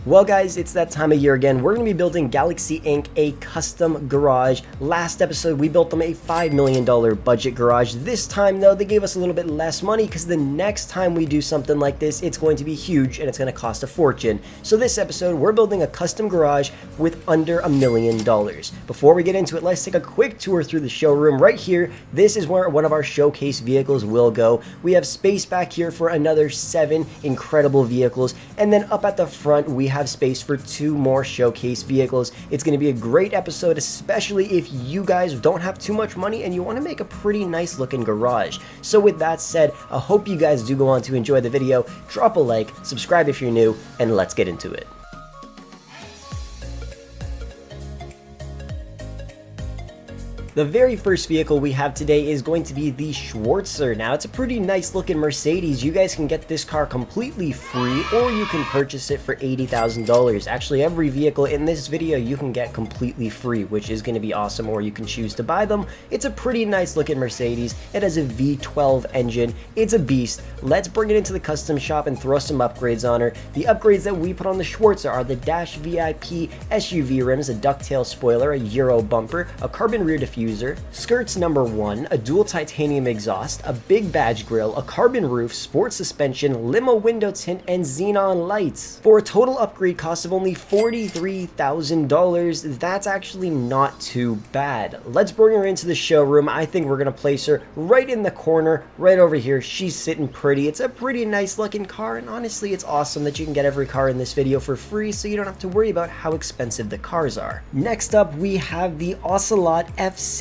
Well guys, it's that time of year again. We're going to be building Galaxy Inc. a custom garage. Last episode we built them a $5 million budget garage. This time though, they gave us a little bit less money because the next time we do something like this, it's going to be huge and it's going to cost a fortune. So this episode, we're building a custom garage with under $1 million. Before we get into it, let's take a quick tour through the showroom. Right here, this is where one of our showcase vehicles will go. We have space back here for another 7 incredible vehicles. And then up at the front, we have space for 2 more showcase vehicles. It's going to be a great episode, especially if you guys don't have too much money and you want to make a pretty nice looking garage. So with that said, I hope you guys do go on to enjoy the video. Drop a like, subscribe if you're new, and let's get into it. The very first vehicle we have today is going to be the Schwarzer. Now, it's a pretty nice looking Mercedes. You guys can get this car completely free, or you can purchase it for $80,000. Actually, every vehicle in this video you can get completely free, which is going to be awesome, or you can choose to buy them. It's a pretty nice looking Mercedes. It has a V12 engine. It's a beast. Let's bring it into the custom shop and throw some upgrades on her. The upgrades that we put on the Schwarzer are the Dash VIP SUV rims, a ducktail spoiler, a Euro bumper, a carbon rear diffuser, skirts number 1, a dual titanium exhaust, a big badge grille, a carbon roof, sport suspension, limo window tint, and xenon lights. For a total upgrade cost of only $43,000, that's actually not too bad. Let's bring her into the showroom. I think we're gonna place her right in the corner, right over here. She's sitting pretty. It's a pretty nice looking car, and honestly, it's awesome that you can get every car in this video for free, so you don't have to worry about how expensive the cars are. Next up, we have the Ocelot F620.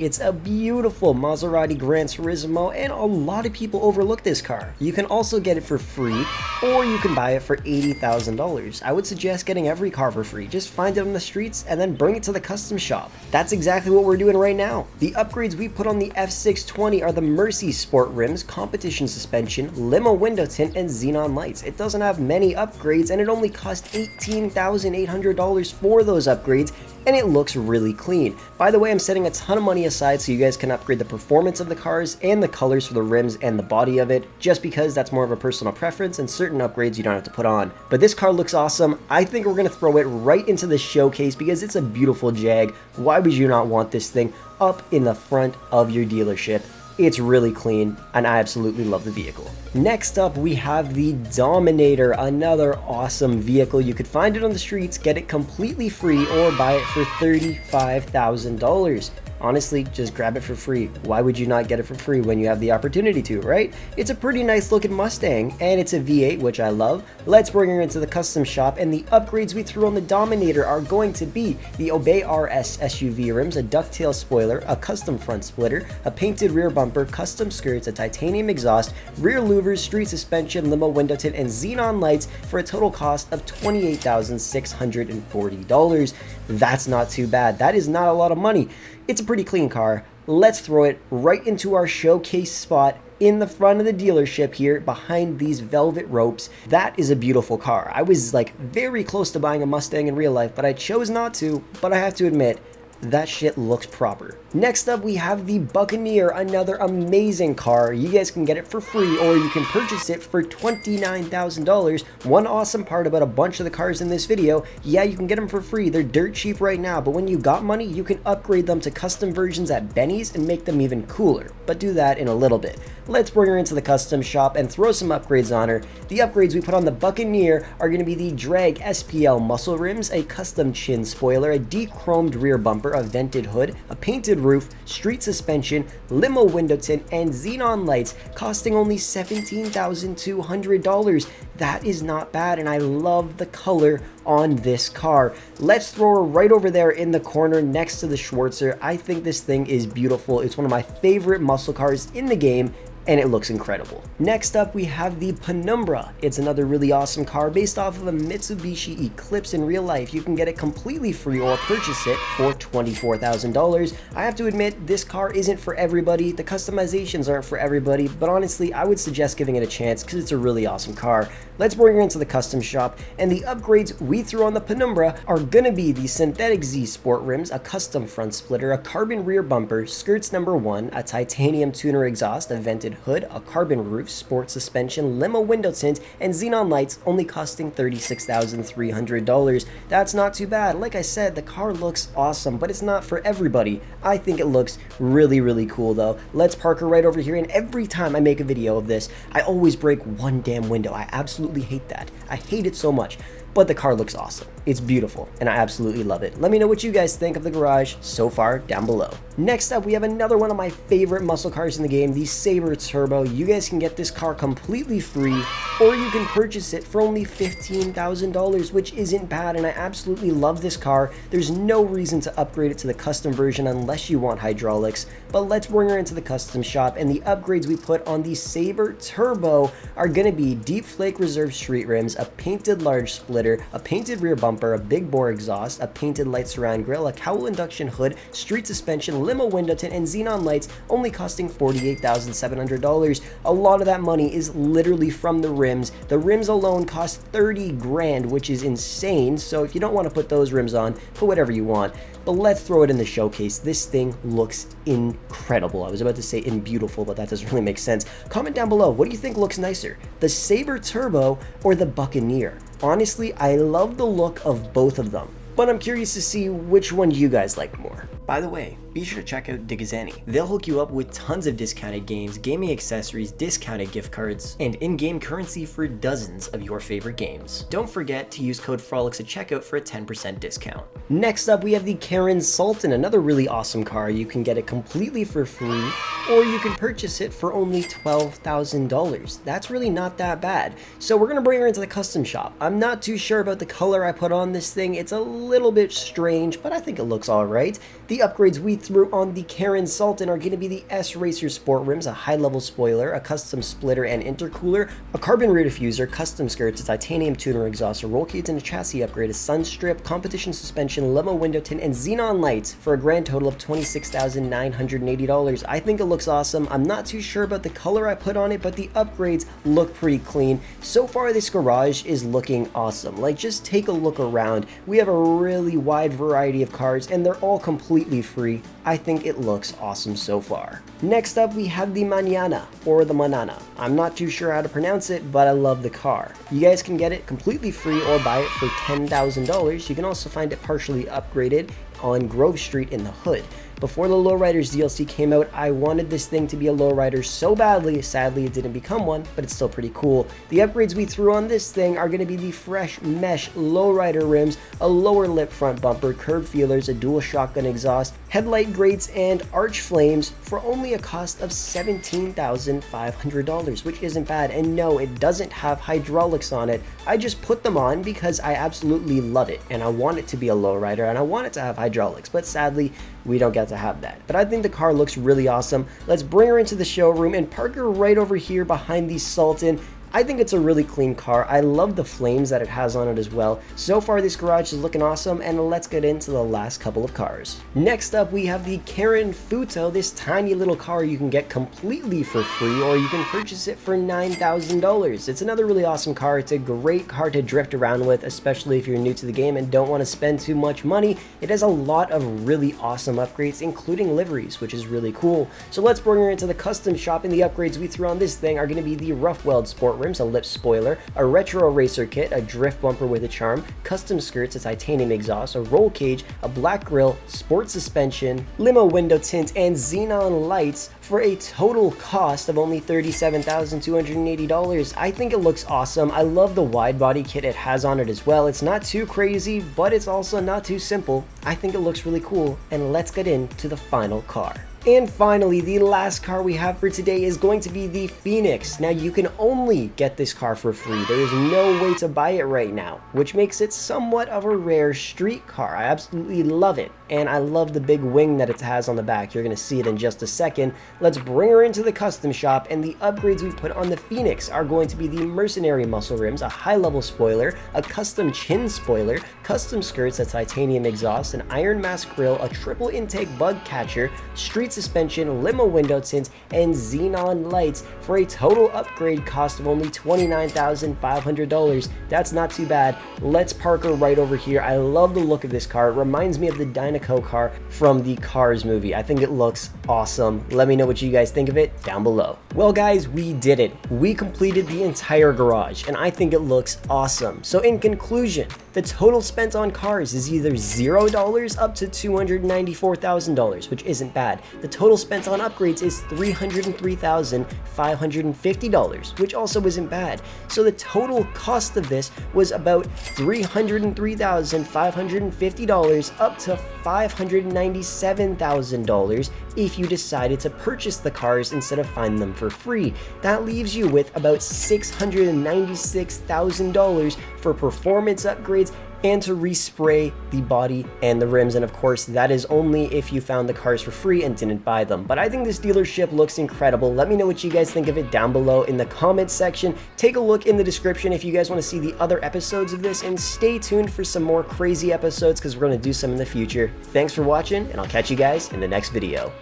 It's a beautiful Maserati Gran Turismo, and a lot of people overlook this car. You can also get it for free, or you can buy it for $80,000. I would suggest getting every car for free. Just find it on the streets and then bring it to the custom shop. That's exactly what we're doing right now. The upgrades we put on the F620 are the Mercy Sport rims, competition suspension, limo window tint, and xenon lights. It doesn't have many upgrades, and it only cost $18,800 for those upgrades, and it looks really clean. By the way, I'm setting a ton of money aside so you guys can upgrade the performance of the cars and the colors for the rims and the body of it, just because that's more of a personal preference, and certain upgrades you don't have to put on. But this car looks awesome. I think we're gonna throw it right into the showcase because it's a beautiful Jag. Why would you not want this thing up in the front of your dealership? It's really clean, and I absolutely love the vehicle. Next up, we have the Dominator, another awesome vehicle. You could find it on the streets, get it completely free, or buy it for $35,000. Honestly, just grab it for free. Why would you not get it for free when you have the opportunity to, right? It's a pretty nice looking Mustang, and it's a V8, which I love. Let's bring her into the custom shop, and the upgrades we threw on the Dominator are going to be the Obey RS SUV rims, a ducktail spoiler, a custom front splitter, a painted rear bumper, custom skirts, a titanium exhaust, rear louvers, street suspension, limo window tint, and xenon lights for a total cost of $28,640. That's not too bad. That is not a lot of money. It's a pretty clean car. Let's throw it right into our showcase spot in the front of the dealership here behind these velvet ropes. That is a beautiful car. I was like very close to buying a Mustang in real life, but I chose not to. But I have to admit, that shit looks proper. Next up, we have the Buccaneer, another amazing car. You guys can get it for free, or you can purchase it for $29,000. One awesome part about a bunch of the cars in this video, yeah, you can get them for free. They're dirt cheap right now, but when you got money, you can upgrade them to custom versions at Benny's and make them even cooler. But do that in a little bit. Let's bring her into the custom shop and throw some upgrades on her. The upgrades we put on the Buccaneer are going to be the Drag SPL muscle rims, a custom chin spoiler, a de-chromed rear bumper, a vented hood, a painted roof, street suspension, limo window tint, and xenon lights, costing only $17,200. That is not bad, and I love the color on this car. Let's throw her right over there in the corner next to the Schwarzer. I think this thing is beautiful. It's one of my favorite muscle cars in the game, and it looks incredible. Next up, we have the Penumbra. It's another really awesome car based off of a Mitsubishi Eclipse in real life. You can get it completely free or purchase it for $24,000. I have to admit, this car isn't for everybody. The customizations aren't for everybody, but honestly, I would suggest giving it a chance because it's a really awesome car. let's bring her into the custom shop, and the upgrades we threw on the Penumbra are gonna be the synthetic Z sport rims, a custom front splitter, a carbon rear bumper, skirts number 1, a titanium tuner exhaust, a vented hood, a carbon roof, sport suspension, limo window tint, and xenon lights, only costing $36,300. That's not too bad. Like I said, the car looks awesome, but it's not for everybody. I think it looks really cool though. Let's park her right over here, and every time I make a video of this, I always break one damn window. I absolutely hate that. I hate it so much. But the car looks awesome. It's beautiful, and I absolutely love it. Let me know what you guys think of the garage so far down below. Next up, we have another one of my favorite muscle cars in the game, the Saber Turbo. You guys can get this car completely free, or you can purchase it for only $15,000, which isn't bad, and I absolutely love this car. There's no reason to upgrade it to the custom version unless you want hydraulics, but let's bring her into the custom shop, and the upgrades we put on the Saber Turbo are gonna be deep flake reserve street rims, a painted large splitter, a painted rear bumper, a big bore exhaust, a painted light surround grille, a cowl induction hood, street suspension, limo window tint, and xenon lights, only costing $48,700. A lot of that money is literally from the rims. The rims alone cost 30 grand, which is insane. So if you don't want to put those rims on, put whatever you want. But let's throw it in the showcase. This thing looks incredible. I was about to say beautiful, but that doesn't really make sense. Comment down below, what do you think looks nicer, the Saber Turbo or the Buccaneer? Honestly, I love the look of both of them, but I'm curious to see which one you guys like more. By the way, be sure to check out DigiZani. They'll hook you up with tons of discounted games, gaming accessories, discounted gift cards, and in-game currency for dozens of your favorite games. Don't forget to use code Frolics at checkout for a 10% discount. Next up, we have the Sultan, another really awesome car. You can get it completely for free, or you can purchase it for only $12,000. That's really not that bad. So we're gonna bring her into the custom shop. I'm not too sure about the color I put on this thing. It's a little bit strange, but I think it looks all right. The upgrades we threw on the Sultan are going to be the S-Racer Sport rims, a high-level spoiler, a custom splitter and intercooler, a carbon rear diffuser, custom skirts, a titanium tuner exhaust, a roll cage and a chassis upgrade, a sun strip, competition suspension, limo window tint, and xenon lights for a grand total of $26,980. I think it looks awesome. I'm not too sure about the color I put on it, but the upgrades look pretty clean. So far, this garage is looking awesome. Like, just take a look around. We have a really wide variety of cars, and they're all completely free. I think it looks awesome so far. Next up, we have the Manana, or the Manana. I'm not too sure how to pronounce it, but I love the car. You guys can get it completely free or buy it for $10,000. You can also find it partially upgraded on Grove Street in the hood. Before the Lowriders DLC came out, I wanted this thing to be a lowrider so badly. Sadly, it didn't become one, but it's still pretty cool. The upgrades we threw on this thing are going to be the fresh mesh lowrider rims, a lower lip front bumper, curved feelers, a dual shotgun exhaust, headlight grates, and arch flames for only a cost of $17,500, which isn't bad. And no, it doesn't have hydraulics on it. I just put them on because I absolutely love it, and I want it to be a lowrider, and I want it to have hydraulics, but sadly, we don't get to have that. But I think the car looks really awesome. Let's bring her into the showroom and park her right over here behind the Sultan. I think it's a really clean car. I love the flames that it has on it as well. So far, this garage is looking awesome, and let's get into the last couple of cars. Next up, we have the Futo, this tiny little car you can get completely for free, or you can purchase it for $9,000. It's another really awesome car. It's a great car to drift around with, especially if you're new to the game and don't want to spend too much money. It has a lot of really awesome upgrades, including liveries, which is really cool. So let's bring her into the custom shop, and the upgrades we threw on this thing are going to be the rough weld sport rims, a lip spoiler, a retro racer kit, a drift bumper with a charm, custom skirts, a titanium exhaust, a roll cage, a black grille, sport suspension, limo window tint, and xenon lights for a total cost of only $37,280. I think it looks awesome. I love the wide body kit it has on it as well. It's not too crazy, but it's also not too simple. I think it looks really cool, and let's get into the final car. And finally, the last car we have for today is going to be the Phoenix. Now, you can only get this car for free. There is no way to buy it right now, which makes it somewhat of a rare street car. I absolutely love it, and I love the big wing that it has on the back. You're going to see it in just a second. Let's bring her into the custom shop, and the upgrades we put on the Phoenix are going to be the Mercenary muscle rims, a high-level spoiler, a custom chin spoiler, custom skirts, a titanium exhaust, an iron mask grille, a triple intake bug catcher, street suspension, limo window tints, and xenon lights for a total upgrade cost of only $29,500. That's not too bad. Let's park her right over here. I love the look of this car. It reminds me of the Dynaco car from the Cars movie. I think it looks awesome. Let me know what you guys think of it down below. Well guys, we did it. We completed the entire garage, and I think it looks awesome. So in conclusion, the total spent on cars is either $0 up to $294,000, which isn't bad. The total spent on upgrades is $303,550, which also isn't bad. So the total cost of this was about $303,550 up to $597,000 if you decided to purchase the cars instead of find them for free. That leaves you with about $696,000 for performance upgrades and to respray the body and the rims, and of course that is only if you found the cars for free and didn't buy them. But I think this dealership looks incredible. Let me know what you guys think of it down below in the comments section. Take a look in the description if you guys want to see the other episodes of this, and stay tuned for some more crazy episodes because we're going to do some in the future. Thanks for watching, and I'll catch you guys in the next video.